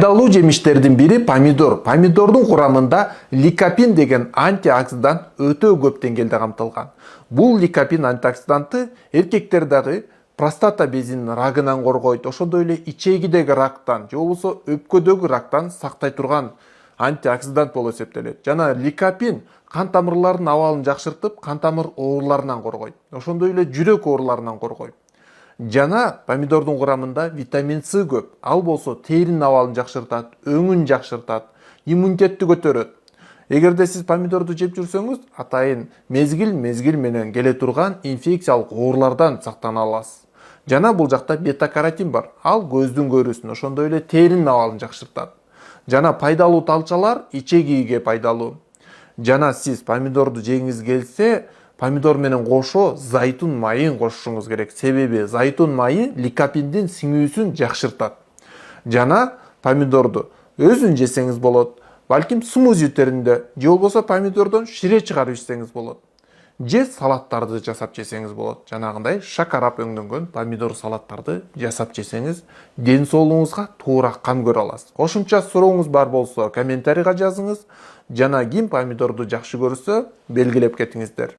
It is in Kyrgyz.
Пайдалуу жемиштердин бири помидор. Помидордун курамында ликопин деген антиоксидант өтө көп деңгээлде камтылган. Бул ликопин антиоксиданты эркектердеги простата безинин рагынан коргойт, ошондой эле ичегидеги рактан, же болбосо өпкөдөгү рактан сактай турган антиоксидант болуп эсептелет. Жана ликопин кан тамырларынын абалын жакшыртып, кан тамыр ооруларынан коргойт. Ошондой эле жүрөк ооруларынан коргойт. Жана помидордун курамында витамин С көп. Ал болсо теринин абалын жакшыртат, өңүн жакшыртат, иммунитетти көтөрөт. Эгерде сиз помидорду жеп жүрсөңүз, атайын мезгил менен келе турган инфекциялык оорулардан сактана аласыз. Жана бул жакта бета-каротин бар. Ал көздүн көрүүсүн, ошондой эле теринин абалын жакшыртат. Жана пайдалуу талчалар ичегиге пайдалуу. Жана сиз помидорду жегиңиз келсе, помидор менен кошо зайтун майын кошушуңуз керек. Себеби зайтун майы ликопиндин сиңүүсүн жакшыртат. Жана помидорду өзүн жесеңиз болот. Балким смузи түрүндө, же болбосо помидордон шире чыгарып ичсеңиз болот. Же салаттарды жасап жесеңиз болот. Жанагындай шакарап өңдөнгөн помидор салаттарды жасап жесеңиз, ден соолугуңузга туура кам көрө аласыз. Кошумча сурооңуз бар болсо, комментарийга жазыңыз. Жана ким помидорду жакшы көрсө, белгилеп кетиңиздер.